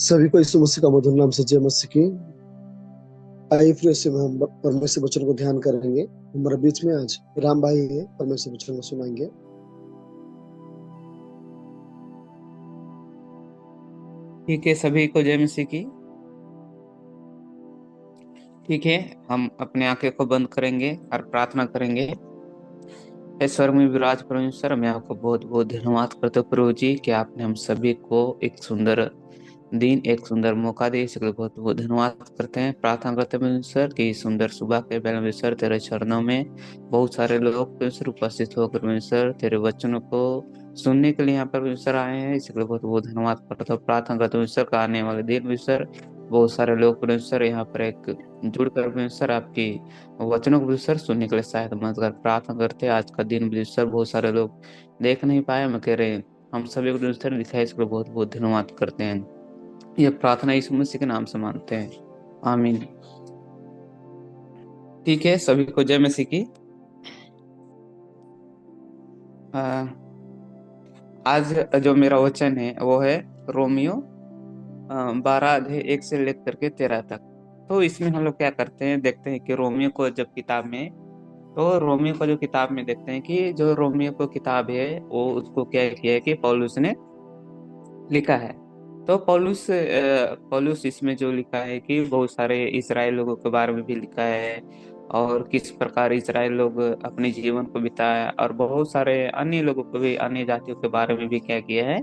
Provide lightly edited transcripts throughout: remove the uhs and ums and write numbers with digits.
सभी को यीशु मसीह का मधुर नाम से जय मसीह की। आइए फिर से हम परमेश्वर वचन को ध्यान करेंगे। हमारे बीच में आज राम भाई है, परमेश्वर वचन को सुनाएंगे। ठीक है, सभी को जय मसीह की। ठीक है, हम अपने आंखें को बंद करेंगे और प्रार्थना करेंगे। हे स्वर्ग में विराज परमेश्वर, मैं आपको बहुत बहुत धन्यवाद करते हूँ प्रभु जी कि आपने हम सभी को एक सुंदर दिन, एक सुंदर मौका दिया। इसके लिए बहुत बहुत धन्यवाद करते हैं। प्रार्थना करते हैं परमेश्वर कि इस सुंदर सुबह के बेला परमेश्वर तेरे चरणों में बहुत सारे लोग परमेश्वर उपस्थित होकर परमेश्वर तेरे वचनों को सुनने के लिए यहाँ पर परमेश्वर आए हैं। इसके लिए बहुत बहुत धन्यवाद करते हैं। प्रार्थना करते हैं परमेश्वर का आने वाले दिन परमेश्वर बहुत सारे लोग परमेश्वर यहाँ पर एक जुड़कर परमेश्वर आपकी वचनों को परमेश्वर सुनने के लिए शायद मदद कर। प्रार्थना करते हैं आज का दिन परमेश्वर बहुत सारे लोग देख नहीं पाए, मैं कह रहे हम सभी को परमेश्वर दिखाई। इसके लिए बहुत बहुत धन्यवाद करते हैं। यह प्रार्थना यीशु मसीह के नाम से मांगते हैं, आमीन। ठीक है, सभी को जय मसीह की। आ, आज जो मेरा वचन है वो है रोमियो 12 अध्याय 1 से लेकर के 13 तक। तो इसमें हम लोग क्या करते हैं, देखते हैं कि रोमियो को जब किताब में, तो रोमियो को जो किताब में देखते हैं कि जो रोमियो को किताब है वो उसको क्या किया है कि पौलुस ने लिखा है। तो पौलुस इसमें जो लिखा है कि बहुत सारे इजराइल लोगों के बारे में भी लिखा है, और किस प्रकार इजराइल लोग अपने जीवन को बिताया, और बहुत सारे अन्य लोगों को भी, अन्य जातियों के बारे में भी क्या किया है,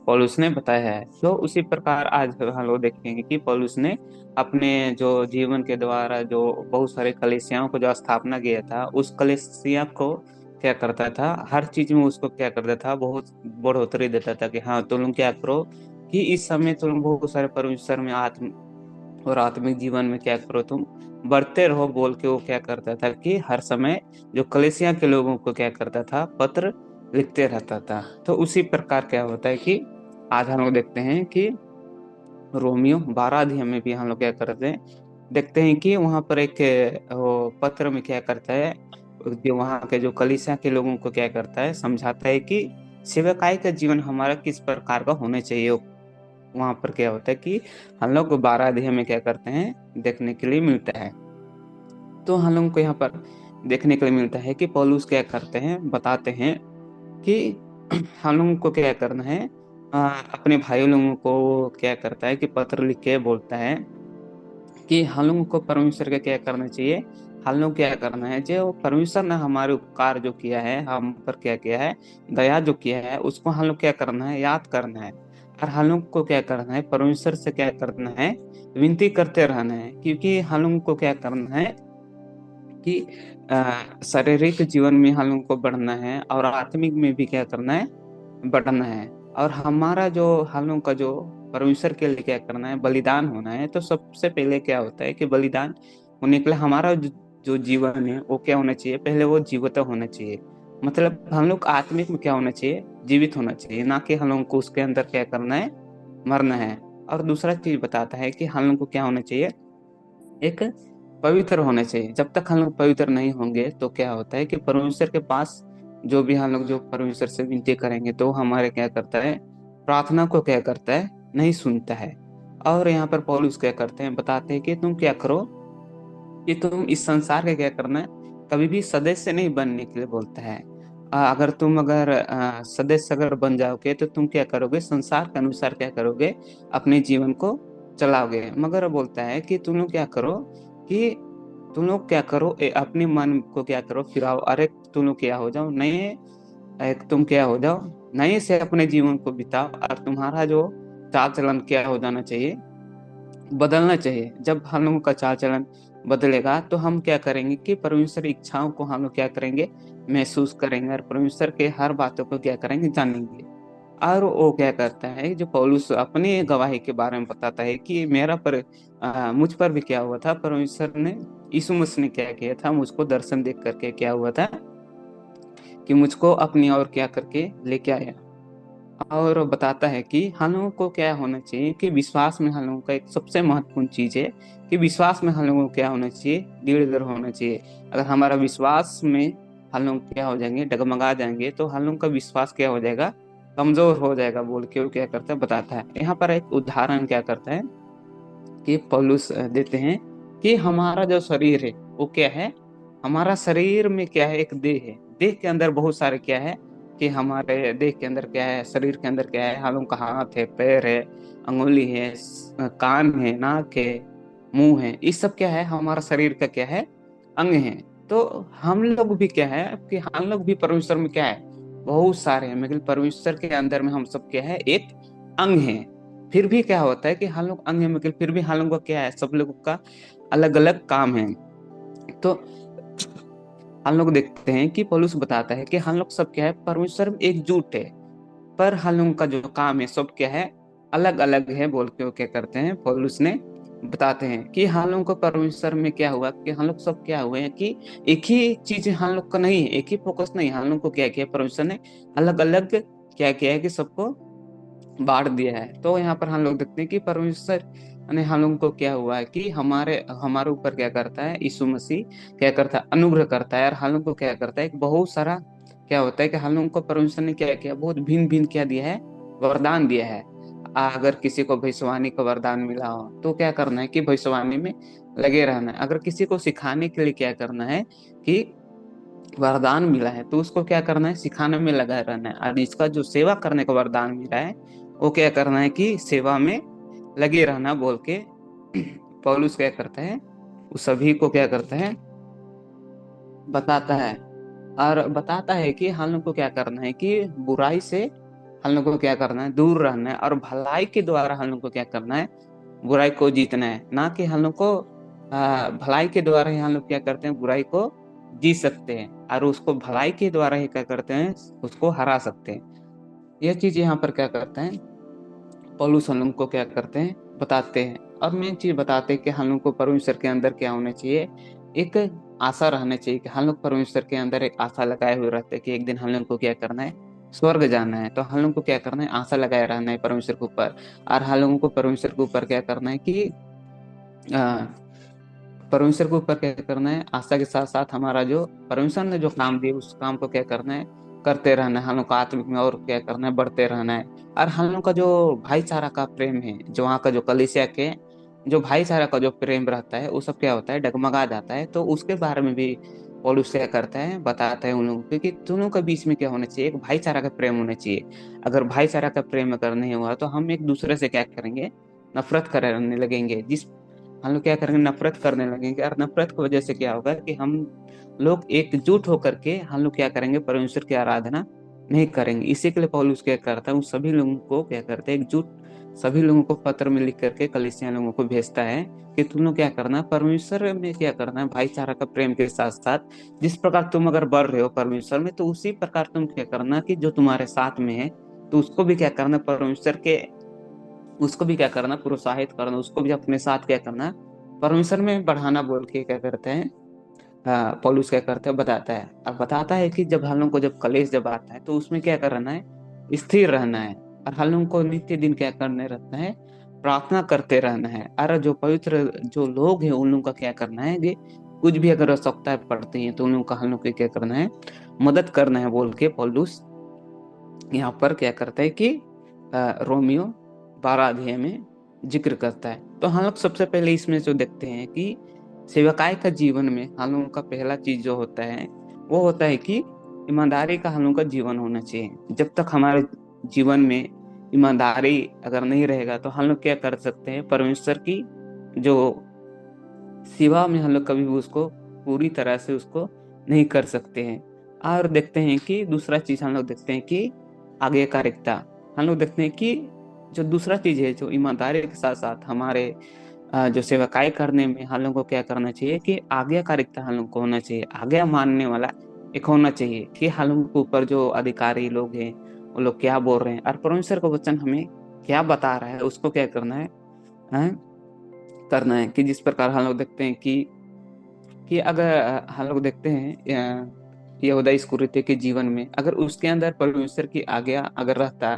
पौलुस ने बताया है। तो उसी प्रकार आज हम लोग देखेंगे कि पौलुस ने अपने जो जीवन के द्वारा जो बहुत सारे कलीसियाओं को जो स्थापना किया था, उस कलीसिया को क्या करता था, हर चीज में उसको क्या करता था, बहुत बढ़ोतरी देता था कि हाँ तुम लोग क्या करो कि इस समय तुम बहुत सारे परमेश्वर में आत्म और आत्मिक जीवन में क्या करो, तुम बढ़ते रहो बोल के वो क्या करता था कि हर समय जो कलीसिया के लोगों को क्या करता था, पत्र लिखते रहता था। तो उसी प्रकार क्या होता है कि आज हम लोग देखते हैं कि रोमियो 12 अध्याय में भी हम लोग क्या करते हैं, देखते हैं कि वहां पर एक वो पत्र में क्या करता है, जो वहां के जो कलीसिया के लोगों को क्या करता है, समझाता है कि सेवकाई का जीवन हमारा किस प्रकार का होना चाहिए। वहां पर क्या होता है कि हम लोग 12 अध्याय में क्या करते हैं, देखने के लिए मिलता है। तो हम लोगों को यहाँ पर देखने के लिए मिलता है कि पौलुस क्या करते हैं, बताते हैं कि हम लोगों को क्या करना है। अपने भाई लोगों को क्या करता है कि पत्र लिख के बोलता है कि हम लोगों को परमेश्वर का क्या करना चाहिए, हम लोग क्या करना है, जो परमेश्वर ने हमारे उपकार जो किया है, हम पर क्या किया है, दया जो किया है, उसको हम लोग क्या करना है, याद करना है। और हम लोग को क्या करना है, परमेश्वर से क्या करना है, विनती करते रहना है। क्योंकि हम लोग को क्या करना है कि शारीरिक जीवन में हम लोग को बढ़ना है, और आत्मिक में भी क्या करना है, बढ़ना है। और हमारा जो हम लोग का जो परमेश्वर के लिए क्या करना है, बलिदान होना है। तो सबसे पहले क्या होता है कि बलिदान होने के लिए हमारा जो जीवन है वो क्या होना चाहिए, पहले वो जीवित होना चाहिए। मतलब हम लोग आत्मिक में क्या होना चाहिए, जीवित होना चाहिए, ना कि हम लोगों को उसके अंदर क्या करना है, मरना है। और दूसरा चीज बताता है कि हम लोग को क्या होना चाहिए, एक पवित्र होना चाहिए। जब तक हम लोग पवित्र नहीं होंगे तो क्या होता है कि परमेश्वर के पास जो भी हम लोग जो परमेश्वर से विनती करेंगे तो हमारे क्या करता है, प्रार्थना को क्या करता है, नहीं सुनता है। और यहाँ पर पौलुस क्या करते हैं, बताते हैं कि तुम क्या करो, कि तुम इस संसार का क्या करना है, कभी भी सदस्य नहीं बनने के लिए बोलता है। अगर तुम अगर सदस्य अगर बन जाओगे तो तुम क्या करोगे, संसार के अनुसार क्या करोगे, अपने जीवन को चलाओगे। मगर बोलता है कि तुम लोग क्या करो, कि तुम लोग क्या करो, अपने मन को क्या करो, फिराओ। अरे तुम लोग क्या हो जाओ, नए, एक तुम क्या हो जाओ, नए से अपने जीवन को बिताओ। और तुम्हारा जो चाल चलन क्या हो जाना चाहिए, बदलना चाहिए। जब हम लोगों का चाल चलन बदलेगा तो हम क्या करेंगे कि परमेश्वर की इच्छाओं को हम लोग क्या करेंगे, महसूस करेंगे, और परमेश्वर के हर बातों को क्या करेंगे, जानेंगे। और वो क्या करता है, जो पौलुस अपनी गवाही के बारे में बताता है कि मेरा पर मुझ पर भी क्या हुआ था, परमेश्वर ने, यीशु मसीह ने क्या किया था, मुझको दर्शन देख करके क्या हुआ था कि मुझको अपनी ओर क्या करके लेके आया। और बताता है कि हम लोगों को क्या होना चाहिए, कि विश्वास में हम लोगों का एक सबसे महत्वपूर्ण चीज है कि विश्वास में हम लोगों को क्या होना चाहिए, दृढ़ होना चाहिए। अगर हमारा विश्वास में हम लोग क्या हो जाएंगे, डगमगा जाएंगे, तो हम लोग का विश्वास क्या हो जाएगा, कमजोर हो जाएगा बोल के वो क्या करता है बताता है। यहाँ पर एक उदाहरण क्या करता है कि पौलुस देते हैं कि हमारा जो शरीर है वो क्या है, हमारा शरीर में क्या है, एक देह है, देह के अंदर बहुत सारे क्या है कि हमारे देह के अंदर क्या है, शरीर के अंदर क्या है, हम लोग का हाथ है, पैर है, अंगुली है, कान है, नाक है, मुंह है, ये सब क्या है हमारा शरीर का क्या है, अंग है। तो हम लोग भी क्या है कि हम लोग भी परमेश्वर में क्या है, बहुत सारे हैं, मगर परमेश्वर के अंदर में हम सब क्या है, एक अंग है। फिर भी क्या होता है कि हम लोग अंग है, मगर फिर भी हम लोग का क्या है, सब लोगों का अलग अलग काम है। तो हम लोग देखते हैं कि पौलुस बताता है कि हम लोग सब क्या है परमेश्वर में एकजुट है, पर हम लोगों का जो काम है सब क्या है, अलग अलग है बोल के वो क्या करते हैं पौलुस ने बताते हैं कि हम लोगों को परमेश्वर में क्या हुआ कि हम लोग सब क्या हुए हैं कि एक ही चीज हम लोग का नहीं है, एक ही फोकस नहीं, हम लोग को क्या किया परमेश्वर ने, अलग अलग क्या किया है कि सबको बांट दिया है। तो यहाँ पर हम लोग देखते हैं कि परमेश्वर ने हम लोगों को क्या हुआ है कि हमारे हमारे ऊपर क्या करता है, यीशु मसीह क्या करता है, अनुग्रह करता है, और हम लोग को क्या करता है, बहुत सारा क्या होता है कि हम लोगों को परमेश्वर ने क्या किया, बहुत भिन्न भिन्न क्या दिया है, वरदान दिया है। अगर किसी को भविष्यवाणी का वरदान मिला हो तो क्या करना है कि भविष्यवाणी में लगे रहना है। अगर किसी को सिखाने के लिए क्या करना है कि वरदान मिला है तो उसको क्या करना है, सिखाने में लगा रहना है। और इसका जो सेवा करने का वरदान मिला है वो क्या करना है कि सेवा में लगे रहना बोल के पौलुस क्या करता है, उस सभी को क्या करता है, बताता है। और बताता है कि हम लोग को क्या करना है कि बुराई से हम लोग को क्या करना है, दूर रहना है, और भलाई के द्वारा हम लोग को क्या करना है, बुराई को जीतना है। ना कि हम लोग को भलाई के द्वारा ही हम लोग क्या करते हैं, बुराई को जीत सकते हैं, और उसको भलाई के द्वारा ही क्या करते हैं, उसको हरा सकते हैं। यह चीज यहाँ पर क्या करते हैं, पौलुस हम लोग को क्या करते हैं, बताते हैं। और मेन चीज बताते हैं कि हम लोग को परमेश्वर के अंदर क्या होना चाहिए, एक आशा रहना चाहिए कि हम लोग परमेश्वर के अंदर एक आशा लगाए हुए रहते हैं कि एक दिन हम लोग को क्या करना है, स्वर्ग जाना है। तो हम लोग को क्या करना है, आशा लगाए रहना है परमेश्वर के ऊपर। और हम लोगों को परमेश्वर के ऊपर क्या करना है कि परमेश्वर के ऊपर क्या करना है, आस्था के साथ साथ हमारा जो परमेश्वर ने जो काम दिया उस काम को क्या करना है, करते रहना है। हम लोग को आत्मिक में और क्या करना है, बढ़ते रहना है। और हम लोग का जो भाईचारा का प्रेम है, जो वहाँ का जो कलीसिया के जो भाईचारा का जो प्रेम रहता है वो सब क्या होता है, डगमगा जाता है। तो उसके बारे में भी पौलुस क्या करता है, बताता है उन लोगों को कि दोनों के बीच में क्या होना चाहिए, एक भाईचारा का प्रेम होना चाहिए। अगर भाईचारा का प्रेम अगर नहीं हुआ तो हम एक दूसरे से क्या करेंगे, नफरत करने लगेंगे। जिस हम लोग क्या करेंगे, नफरत करने लगेंगे, और नफरत की वजह से क्या होगा कि हम लोग एकजुट होकर के हम लोग क्या करेंगे, परमेश्वर की आराधना नहीं करेंगे। इसी के लिए पौलुस क्या करता है, उन सभी लोगों को क्या करते हैं, एकजुट सभी लोगों को पत्र में लिख करके कलीसिया लोगों को भेजता है कि तुम लोग क्या करना है, परमेश्वर में क्या करना है, भाईचारा का प्रेम के साथ साथ जिस प्रकार तुम अगर बढ़ रहे हो परमेश्वर में, तो उसी प्रकार तुम क्या करना कि जो तुम्हारे साथ में है तो उसको भी क्या करना, परमेश्वर के उसको भी क्या करना, प्रोत्साहित करना, उसको भी अपने साथ क्या करना, परमेश्वर में बढ़ाना बोल के क्या करते हैं, पौलुस क्या करते हैं, बताता है। और बताता है कि जब हम लोग को जब कलेश जब आता है तो उसमें क्या करना है, स्थिर रहना है। और हम लोग को नित्य दिन क्या करने रहता है, प्रार्थना करते रहना है। और जो पवित्र जो लोग हैं उन लोगों का क्या करना है कि कुछ भी अगर आवश्यकता पड़ती है तो उन लोगों का हम लोग को क्या करना है, मदद करना है बोल के पौलुस यहाँ पर क्या करता है कि रोमियो 12 अध्याय में जिक्र करता है। तो हम लोग सबसे पहले इसमें जो देखते हैं कि सेवकाई का जीवन में हम लोगों का पहला चीज जो होता है वो होता है कि ईमानदारी का हम लोगों का जीवन होना चाहिए। जब तक हमारे जीवन में ईमानदारी अगर नहीं रहेगा तो हम लोग क्या कर सकते हैं, परमेश्वर की जो सेवा में हम लोग कभी भी उसको पूरी तरह से उसको नहीं कर सकते हैं। और देखते हैं कि दूसरा चीज हम लोग देखते हैं कि आज्ञाकारिकता। हम लोग देखते हैं कि जो दूसरा चीज है, जो ईमानदारी के साथ साथ हमारे जो सेवकाई करने में हम लोग को क्या करना चाहिए कि आज्ञाकारिकता हम लोग को होना चाहिए, आज्ञा मानने वाला एक होना चाहिए कि हम लोग के ऊपर जो अधिकारी लोग हैं वो लोग क्या बोल रहे हैं और परमेश्वर का वचन हमें क्या बता रहा है उसको क्या करना है, हैं? करना है। कि जिस प्रकार हम लोग देखते हैं कि अगर हम लोग देखते हैं यहूदा इस्करियोती के जीवन में अगर उसके अंदर परमेश्वर की आज्ञा अगर रहता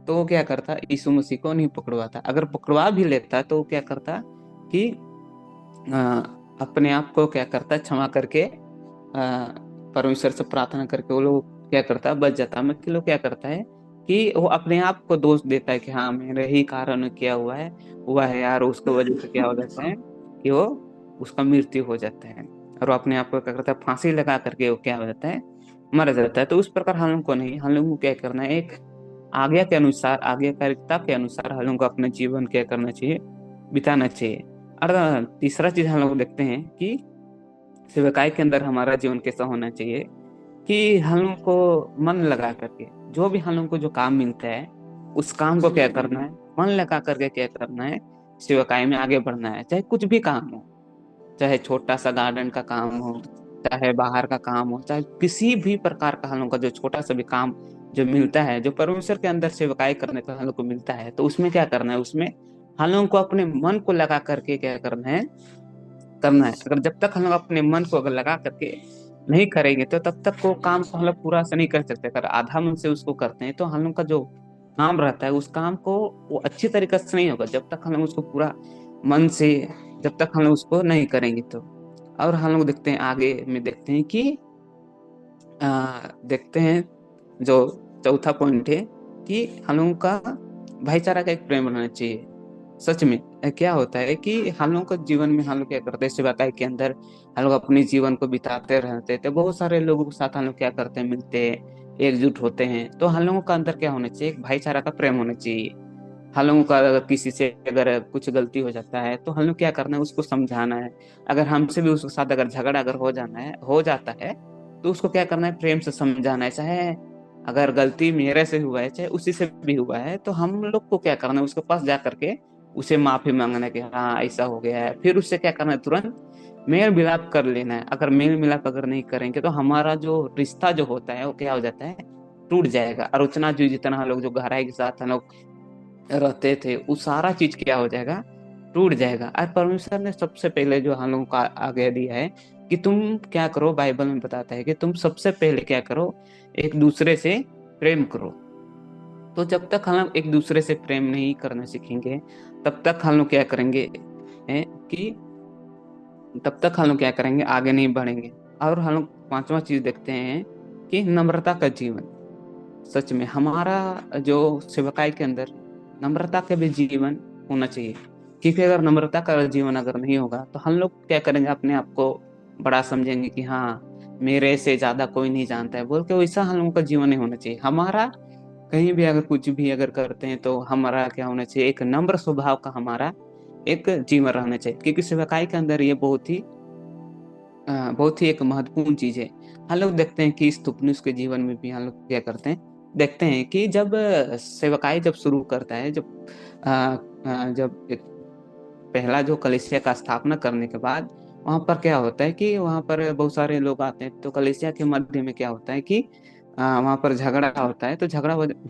तो वो क्या करता, यीशु मसीह को नहीं पकड़वाता। अगर पकड़वा भी लेता तो वो क्या करता कि अपने आप को क्या करता, क्षमा करके परमेश्वर से प्रार्थना करके वो लोग क्या करता, बच जाता। मतलब कि लोग क्या करता है कि वो अपने आप को दोष देता है कि हाँ मेरे ही कारण किया हुआ है यार, उसके वजह से क्या हो जाता है कि वो उसका मृत्यु हो जाता है, और वो अपने आप को क्या करता है, फांसी लगा करके वो क्या हो जाता है, मर जाता है। तो उस प्रकार हम लोग को नहीं, हम लोग को क्या करना है, एक आज्ञा के अनुसार, आज्ञाकारिता के अनुसार हम लोग को अपना जीवन क्या करना चाहिए, बिताना चाहिए। और तीसरा चीज हम लोग देखते हैं कि सेवकाई के अंदर हमारा जीवन कैसा होना चाहिए, कि हम लोग को मन लगा करके जो भी हम लोग को जो काम मिलता है उस काम को क्या करना है, मन लगा करके क्या करना है, सेवकाई में आगे बढ़ना है। चाहे कुछ भी काम हो, चाहे छोटा सा गार्डन का काम हो, चाहे बाहर का काम हो, चाहे किसी भी प्रकार का हम लोग का जो छोटा सा भी काम जो मिलता है, जो परमेश्वर के अंदर सेवकाई करने का हम लोग को मिलता है, तो उसमें क्या करना है, उसमें हम लोगों को अपने मन को लगा करके क्या करना है, करना है। अगर जब तक हम लोग अपने मन को अगर लगा करके नहीं करेंगे तो तब तक वो काम को हम लोग पूरा से नहीं कर सकते। अगर आधा मन से उसको करते हैं तो हम लोग का जो काम रहता है उस काम को वो अच्छी तरीके से नहीं होगा, जब तक हम लोग उसको पूरा मन से, जब तक हम लोग उसको नहीं करेंगे तो। और हम लोग देखते हैं आगे में, देखते हैं कि देखते हैं जो चौथा पॉइंट है कि हम लोगों का भाईचारा का एक प्रेम रहना चाहिए। सच में क्या होता है कि हम लोग को जीवन में हम लोग क्या करते हैं, सेवाकाई के अंदर हम लोग अपने जीवन को बिताते रहते थे, बहुत सारे लोगों के साथ हम लोग क्या करते हैं, मिलते हैं, एकजुट होते हैं। तो हम लोगों का अंदर क्या होना चाहिए, एक भाईचारा का प्रेम होना चाहिए। हम लोगों का अगर किसी से अगर कुछ गलती हो जाता है तो हम लोग क्या करना है, उसको समझाना है। अगर हमसे भी उसके साथ अगर झगड़ा अगर हो जाता है तो उसको क्या करना है, प्रेम से समझाना है। चाहे अगर गलती मेरे से हुआ है, चाहे उसी से भी हुआ है, तो हम लोग को क्या करना है, उसके पास जा करके उसे माफी मांगना है कि हाँ ऐसा हो गया है। फिर उससे क्या करना है, तुरंत मेल मिलाप कर लेना है। अगर मेल मिलाप अगर नहीं करेंगे तो हमारा जो रिश्ता जो होता है वो क्या हो जाता है, टूट जाएगा। और उतना जो जितना हम लोग जो गहराई के साथ हम लोग रहते थे वो सारा चीज क्या हो जाएगा, टूट जाएगा। और परमेश्वर ने सबसे पहले जो हम लोगों को आज्ञा दिया है कि तुम क्या करो, बाइबल में बताता है कि तुम सबसे पहले क्या करो, एक दूसरे से प्रेम करो। तो जब तक हम लोग एक दूसरे से प्रेम नहीं करना सीखेंगे तब तक हम लोग क्या करेंगे, कि तब तक हम लोग क्या करेंगे, आगे नहीं बढ़ेंगे। और हम लोग पांचवा चीज देखते हैं कि नम्रता का जीवन। सच में हमारा जो सेवकाई के अंदर नम्रता का भी जीवन होना चाहिए। क्योंकि अगर नम्रता का जीवन अगर नहीं होगा तो हम लोग क्या करेंगे, अपने आप को बड़ा समझेंगे कि हाँ मेरे से ज्यादा कोई नहीं जानता है बोल के, वैसा हम लोगों का जीवन नहीं होना चाहिए। हमारा कहीं भी अगर कुछ भी अगर करते हैं तो हमारा क्या होना चाहिए, एक नम्र स्वभाव का हमारा एक जीवन रहना चाहिए। क्योंकि सेवकाई के अंदर ये बहुत ही एक महत्वपूर्ण चीज है। हम लोग देखते हैं कि स्तुपनुस के जीवन में भी हम लोग क्या करते हैं, देखते हैं कि जब सेवकाई जब शुरू करता है, जब एक पहला जो कलीसिया का स्थापना करने के बाद वहां पर क्या होता है कि वहां पर बहुत सारे लोग आते हैं। तो कलीसिया के मध्य में क्या होता है कि वहां पर झगड़ा होता है। तो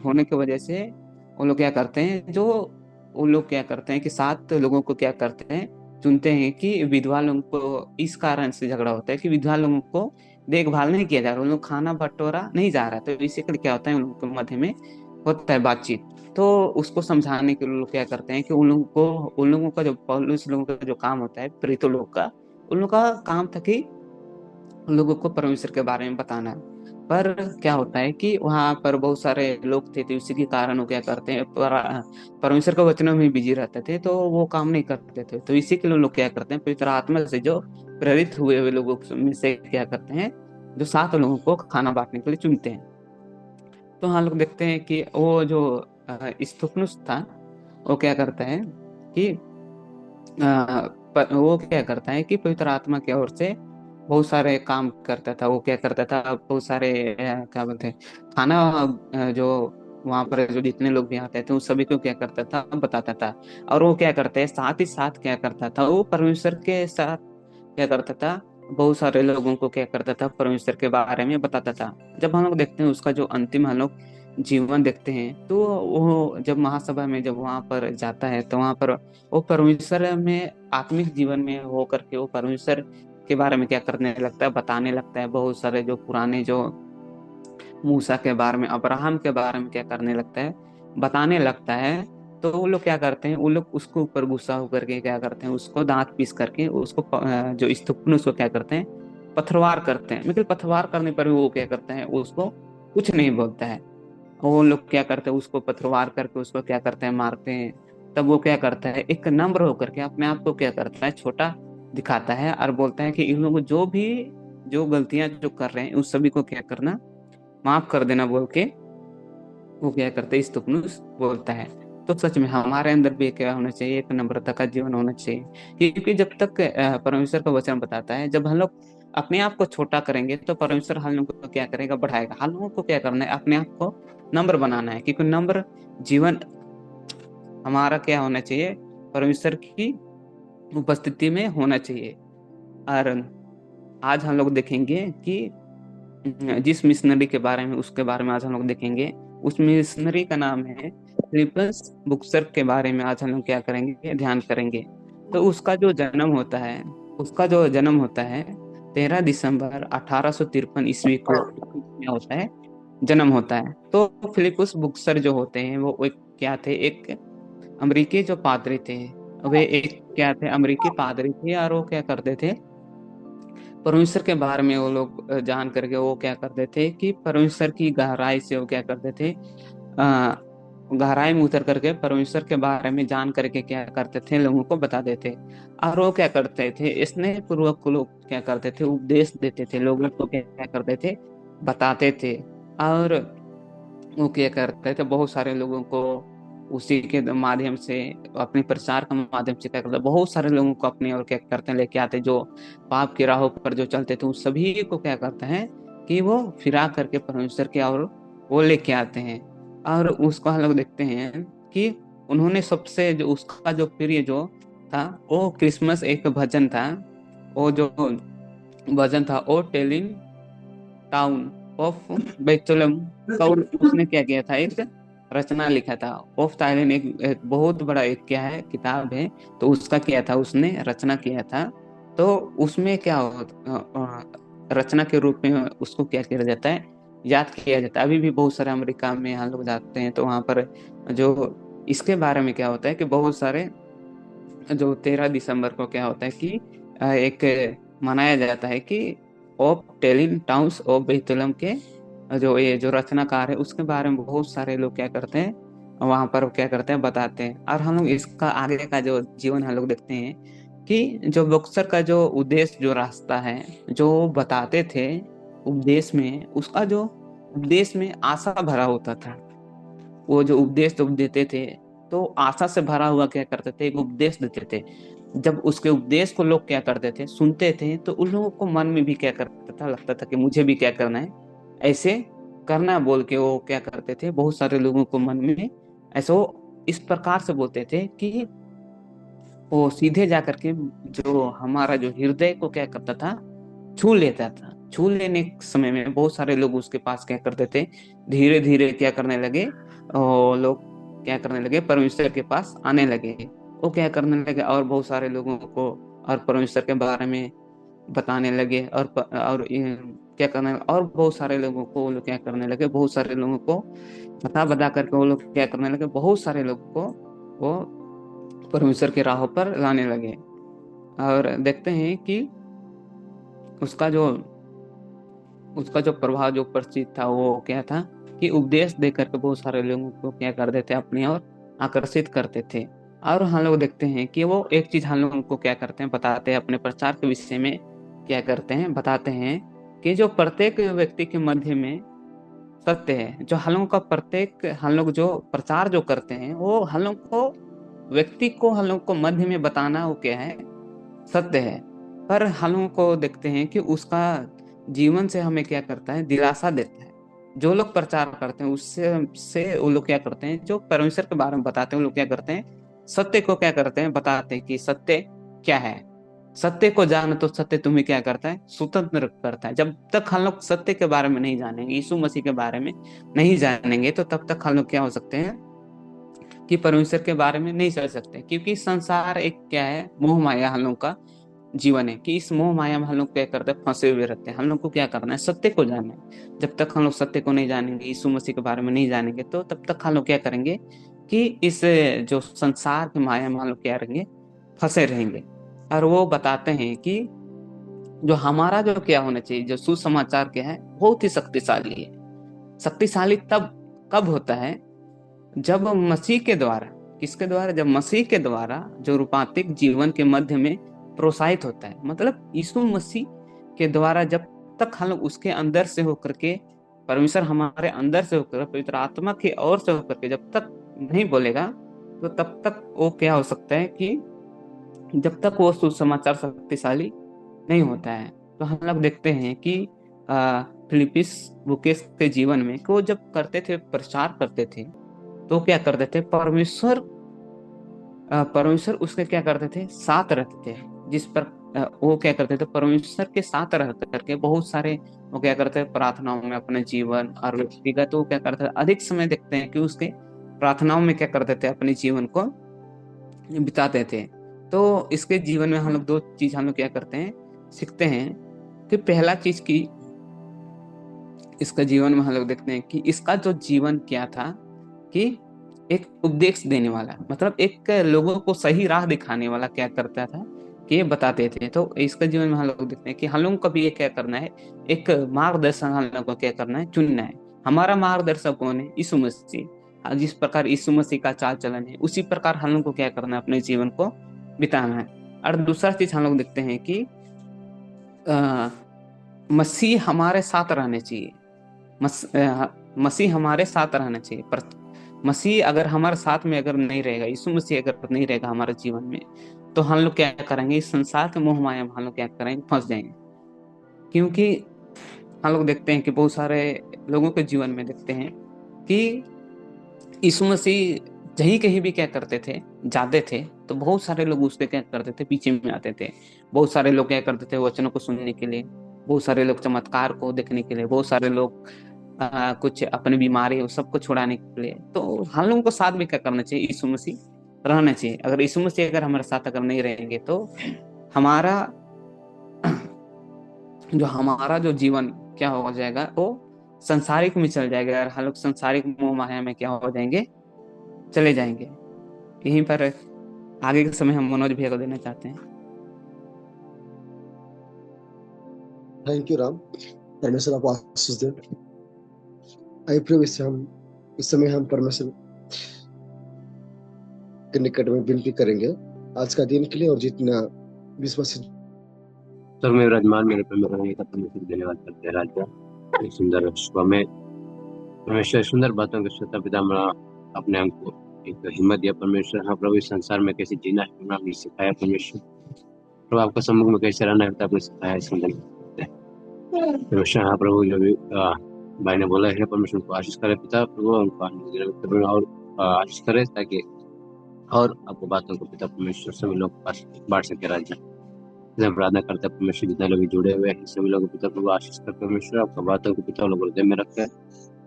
होने की वजह से वो लोग क्या करते हैं, वो लोग क्या करते हैं कि 7 लोगों को क्या करते हैं, चुनते हैं कि विधवा लोगों को, इस कारण से झगड़ा होता है कि विधवा लोगों को देखभाल नहीं किया जा रहा, उन लोग खाना बंटोरा नहीं जा रहा। तो इसी के लिए क्या होता है, उन लोगों के मध्य में होता है बातचीत। तो उसको समझाने के लिए लोग क्या करते हैं कि उन लोगों का जो पौलुस लोगों का जो काम होता है, प्रेरितों लोग का, उन लोगों का काम था कि उन लोगों को परमेश्वर के बारे में बताना है। पर क्या होता है कि वहां पर बहुत सारे लोग थे, तो इसी के कारण वो क्या करते हैं, परमेश्वर के वचनों में बिजी रहते थे, तो वो काम नहीं करते थे। तो इसी के लिए लोग क्या करते हैं, पवित्र आत्मा से जो प्रेरित हुए हुए लोगों में से क्या करते हैं, जो 7 लोगों को खाना बांटने के लिए चुनते हैं। तो हम लोग देखते हैं कि वो जो स्थिफनुस था, वो क्या करता है कि वो क्या करता है कि पवित्र आत्मा की ओर से बहुत सारे काम करता था। वो क्या करता था, बहुत सारे क्या बोलते हैं, खाना जो वहां पर जो जितने लोग भी आते थे उन सभी को क्या करता था, बताता था। और वो क्या करता है, साथ ही साथ क्या करता था, वो परमेश्वर के साथ क्या करता था, बहुत सारे लोगों को क्या करता था, परमेश्वर के बारे में बताता था। जब हम लोग देखते हैं उसका जो अंतिम हम लोग जीवन देखते हैं, तो वो जब महासभा में जब वहां पर जाता है तो वहां पर वो परमेश्वर में आत्मिक जीवन में हो करके वो परमेश्वर के बारे में क्या करने लगता है, बताने लगता है। बहुत सारे जो पुराने जो मूसा के बारे में, अब्राहम के बारे में क्या करने लगता है, बताने लगता है। तो वो लोग क्या करते हैं, वो लोग उसको ऊपर गुस्सा होकर के क्या करते हैं, उसको दांत पीस करके उसको जो स्तूपन उसको क्या करते हैं, पथरवार करते हैं। लेकिन पथरवार करने पर भी वो क्या करते हैं, वो उसको कुछ नहीं बोलता है। वो लोग क्या करते हैं, उसको पथरवार करके उसको क्या करते हैं, मारते हैं। तब वो क्या करता है, एक नम्र होकर के अपने आप को क्या करता है, छोटा दिखाता है और बोलता है कि इन लोगों को जो गलतियां जो कर रहे हैं उस सभी को क्या करना, माफ कर देना बोल के वो क्या करते हैं, इस्तुकनुस बोलता है। तो सच में हमारे अंदर भी क्या होना चाहिए, एक नम्रता का जीवन होना चाहिए। क्योंकि जब तक परमेश्वर का वचन बताता है, जब हम लोग अपने आप को छोटा करेंगे तो परमेश्वर हम लोगों को क्या करेगा, बढ़ाएगा। हम लोगों को क्या करना है, अपने आप को नम्र बनाना है, क्योंकि नम्र जीवन हमारा क्या होना चाहिए, परमेश्वर की उपस्थिति में होना चाहिए। और आज हम लोग देखेंगे कि जिस मिशनरी के बारे में, उसके बारे में आज हम लोग देखेंगे। उस मिशनरी का नाम है फिलिपस बुक्सर के बारे में आज हम लोग क्या करेंगे, ध्यान करेंगे। तो उसका जो जन्म होता है 13 दिसंबर 1853 ईस्वी को क्या होता है, जन्म होता है। तो फिलिपस बुक्सर जो होते हैं वो एक क्या थे, एक अमेरिकी जो पादरी थे। वे एक क्या थे, अमेरिकी पादरी थे, और वो क्या करते थे, परमेश्वर के बारे में वो लोग जान करके वो क्या करते थे कि परमेश्वर की गहराई से वो क्या करते थे, आ, गहराई में उतर करके परमेश्वर के बारे में जान करके क्या करते थे, लोगों को बता देते। और वो क्या करते थे, स्नेह पूर्वक को लोग क्या करते थे, उपदेश देते थे, लोगों को क्या करते थे, बताते थे। और वो क्या करते थे, बहुत सारे लोगों को उसी के माध्यम से, अपने प्रचार के माध्यम से क्या करते, बहुत सारे लोगों को अपने और क्या करते हैं, लेके आते, जो पाप की राहों पर जो चलते थे उन सभी को क्या करते हैं कि वो फिरा करके परमेश्वर के और वो लेके आते हैं। और उसको हम लोग देखते हैं कि उन्होंने सबसे जो उसका जो प्रिय जो था, वो क्रिसमस एक भजन था। वो जो भजन था, ओ टेलिंग टाउन ऑफ बेथुलम का उसने क्या किया था, एक रचना लिखा था। ऑफ थाईलैंड एक बहुत बड़ा एक क्या है, किताब है। तो उसका किया था, उसने रचना किया था। तो उसमें क्या रचना के रूप में उसको क्या किया जाता है, याद किया जाता है। अभी भी बहुत सारे अमेरिका में यहाँ लोग जाते हैं तो वहां पर जो इसके बारे में क्या होता है कि बहुत सारे जो 13 दिसंबर को क्या होता है कि एक मनाया जाता है कि ऑफ टेलिंग टाउन्स ऑफ बेथुलम के जो ये जो रचनाकार है उसके बारे में बहुत सारे लोग क्या करते हैं, वहां पर क्या करते हैं, बताते हैं। और हम लोग इसका आगे का जो जीवन हम लोग देखते हैं कि जो बक्सर का जो उद्देश्य, जो रास्ता है, जो बताते थे उपदेश में, उसका जो उपदेश में आशा भरा होता था। वो जो उपदेश जब देते थे तो आशा से भरा हुआ क्या करते थे, एक उपदेश देते थे। जब उसके उपदेश को लोग क्या करते थे, सुनते थे, तो उन लोगों को मन में भी क्या करता था, लगता था कि मुझे भी क्या करना है, ऐसे करना बोल के वो क्या करते थे, बहुत सारे लोगों को मन में ऐसे वो इस प्रकार से बोलते थे कि वो सीधे जा करके जो हमारा जो हृदय को क्या करता था, छू लेता था। छू लेने के समय में बहुत सारे लोग उसके पास क्या करते थे, धीरे धीरे क्या करने लगे, और लोग क्या करने लगे, परमेश्वर के पास आने लगे। वो क्या करने लगे, और बहुत सारे लोगों को और परमेश्वर के बारे में बताने लगे। और क्या करने, और बहुत सारे लोगों को वो लोग क्या करने लगे, बहुत सारे लोगों को बता बता करके वो लोग क्या करने लगे, बहुत सारे लोगों को वो परमेश्वर के राहों पर लाने लगे। और देखते हैं कि उसका जो उसका जो प्रभाव जो प्रचित था वो क्या था कि उपदेश दे करके बहुत सारे लोगों को क्या कर देते, अपनी ओर आकर्षित करते थे। और हम लोग देखते हैं कि वो एक चीज हम लोगों को क्या करते हैं, बताते हैं अपने प्रचार के विषय में, क्या करते हैं, बताते हैं कि जो प्रत्येक व्यक्ति के मध्य में सत्य है। जो हम लोग का प्रत्येक, हम लोग जो प्रचार जो करते हैं, वो हम लोग को, व्यक्ति को हम लोग को मध्य में बताना वो क्या है, सत्य है। पर हम लोगों को देखते हैं कि उसका जीवन से हमें क्या करता है, दिलासा देता है। जो लोग प्रचार करते हैं उससे वो लोग क्या करते हैं, जो परमेश्वर के बारे में बताते हैं, वो लोग क्या करते हैं, सत्य को क्या करते हैं, बताते हैं कि सत्य क्या है। सत्य को जान तो सत्य तुम्हें क्या करता है, स्वतंत्र करता है। जब तक हम लोग सत्य के बारे में नहीं जानेंगे, यीशु मसीह के बारे में नहीं जानेंगे, तो तब तक हम लोग क्या हो सकते हैं कि परमेश्वर के बारे में नहीं चल सकते। क्योंकि संसार एक क्या है, मोह माया हम लोग का जीवन है, कि इस मोह माया में हम लोग क्या करते हैं, फंसे हुए रहते हैं। हम लोग को क्या करना है, सत्य को जानना है। जब तक हम लोग सत्य को नहीं जानेंगे, यीशु मसीह के बारे में नहीं जानेंगे, तो तब तक हम लोग क्या करेंगे कि इस जो संसार की माया में हम लोग क्या रहेंगे, फंसे रहेंगे। और वो बताते हैं कि जो हमारा जो क्या होना चाहिए, जो सुसमाचार क्या है, बहुत ही शक्तिशाली है। शक्तिशाली तब कब होता है? जब मसीह के द्वारा, किसके द्वारा? जब मसीह के द्वारा जो रूपांतरिक जीवन के मध्य में प्रोत्साहित होता है, मतलब यीशु मसीह के द्वारा जब तक हम लोग उसके अंदर से होकर के, परमेश्वर हमारे अंदर से होकर, पवित्र आत्मा की ओर से होकर के जब तक नहीं बोलेगा, तो तब तक वो क्या हो सकता है कि जब तक वो सुसमाचार शक्तिशाली नहीं होता है। तो हम लोग देखते हैं कि फिलिपिस बुकेस के जीवन में कि वो जब करते थे, प्रचार करते थे, तो क्या करते थे? परमेश्वर उसके क्या करते थे? साथ रहते थे। जिस पर वो क्या करते थे? परमेश्वर के साथ रह करके बहुत सारे वो क्या करते थे? प्रार्थनाओं में अपने जीवन और व्यक्तिगत वो क्या करते थे? अधिक समय देखते हैं कि उसके प्रार्थनाओं में क्या करते थे? अपने जीवन को बिताते थे। तो इसके जीवन में हम लोग दो चीज हम लोग क्या करते हैं? सीखते हैं कि पहला चीज की इसका जीवन में हम लोग देखते हैं कि इसका जो जीवन क्या था कि एक उपदेश देने वाला, मतलब एक लोगों को सही राह दिखाने वाला क्या करता था कि ये बताते थे। तो इसका जीवन में हम लोग देखते हैं कि हम लोगों को भी ये क्या करना है? एक मार्गदर्शन हम लोगों को क्या करना है? चुनना है। हमारा मार्गदर्शक कौन है? यीशु मसीह। जिस प्रकार यीशु मसीह का चाल चलन है, उसी प्रकार हम लोग को क्या करना है? अपने जीवन को बिताना है। और दूसरा चीज हम लोग देखते हैं कि अ, मसीह हमारे साथ रहने चाहिए। मसीह हमारे साथ रहना चाहिए। पर मसीह अगर हमारे साथ में अगर नहीं रहेगा, यीशु मसीह अगर नहीं रहेगा हमारे जीवन में, तो हम लोग क्या करेंगे? इस संसार के मोह माया में हम लोग क्या करेंगे? फंस जाएंगे। क्योंकि हम लोग देखते हैं कि बहुत सारे लोगों के जीवन में देखते हैं कि यीशु मसीह जहीं कहीं भी क्या करते थे, जाते थे, तो बहुत सारे लोग उसके क्या करते थे? पीछे में आते थे। बहुत सारे लोग क्या करते थे? वचनों को सुनने के लिए, बहुत सारे लोग चमत्कार को देखने के लिए, बहुत सारे लोग कुछ अपनी बीमारी है सबको छुड़ाने के लिए। तो हम लोगों को साथ में क्या करना चाहिए? यीशु मसीह रहना चाहिए। अगर यीशु मसीह अगर हमारे साथ अगर नहीं रहेंगे, तो हमारा हमारा जो जीवन क्या हो जाएगा? वो संसारिक में चल जाएगा, और हम लोग संसारिक मोह माया में क्या हो जाएंगे? चले जाएंगे। यहीं पर आगे के समय हम मनोज भैया को देना चाहते हैं। Thank you Ram. परमेश्वर आपको आशीष दे। आई प्रे इस समय हम परमेश्वर के निकट में विनती करेंगे आज का दिन के लिए, और जितना विश्वासी सर में विराजमान मेरे पे मेरा नहीं था, परमेश्वर धन्यवाद करते हैं राजा। एक सुंदर सुबह में परमेश्वर सुंदर बातों के श्रोता पिता हमारा अपने हमको एक हिम्मत दिया परमेश्वर। हाँ प्रभु, इस संसार में कैसे जीना है तुमने हमें सिखाया परमेश्वर। प्रभु आपका सम्मुख में कैसे रहना है आपने सिखाया है परमेश्वर। हाँ प्रभु, जो भी भाई ने बोला है परमेश्वर को आशीष करे पिता प्रभु, उनको और आशीष करे, ताकि और आपको बातों को पिता परमेश्वर सभी लोग पास बांट सके राजा। प्रार्थना करते हैं परमेश्वर, जितने लोग जुड़े हुए हैं सभी लोग पिता प्रभु आशीष कर परमेश्वर। आपका बातों को पिता लोग हृदय में रखे,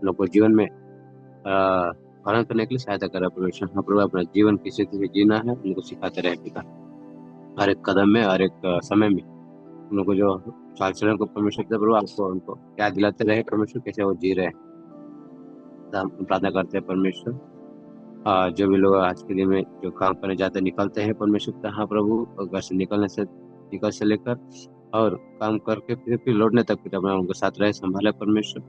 लोग को जीवन में पालन करने के लिए सहायता करे परमेश्वर। हाँ प्रभु, अपना जीवन किसी से जीना है उनको सिखाते रहे पिता, हर एक कदम में, हर एक समय में उनको जो चाल चलन को परमेश्वर पिता प्रभु आपको उनको क्या दिलाते रहे परमेश्वर, कैसे वो जी रहे। हम प्रार्थना करते हैं परमेश्वर, जो भी लोग आज के दिन में जो काम करने जाते निकलते हैं परमेश्वर पिता, हाँ प्रभु घर से निकल से लेकर और काम करके फिर लौटने तक पिता अपना उनके साथ रहे, संभाले परमेश्वर।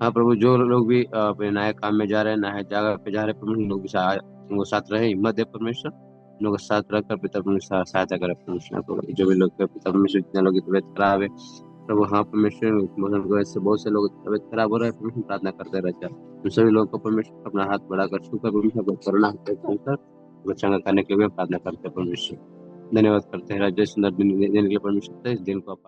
हाँ प्रभु, जो लोग भी अपने नए काम में जा रहे हैं, नए जगह पे जा रहे हैं परमेश्वर, लोग भी उनको साथ रहे, हिम्मत दे परमेश्वर। उनको साथ रखकर पिता परमेश्वर सहायता करे परमेश्वर प्रभु। जो भी लोग पिता परमेश्वर, जितने लोग की तबीयत खराब है प्रभु, हाँ परमेश्वर मौसम की वजह से बहुत से लोग तबीयत खराब हो रहा है परमेश्वर, प्रार्थना करते रहते हैं। उन सभी लोगों को परमेश्वर अपना हाथ बढ़ाकर छूकर परमेश्वर करुणा चंगा करने के लिए प्रार्थना करते हैं परमेश्वर। धन्यवाद करते हैं राज्य सुंदर दिन देने के लिए परमेश्वर। इस दिन को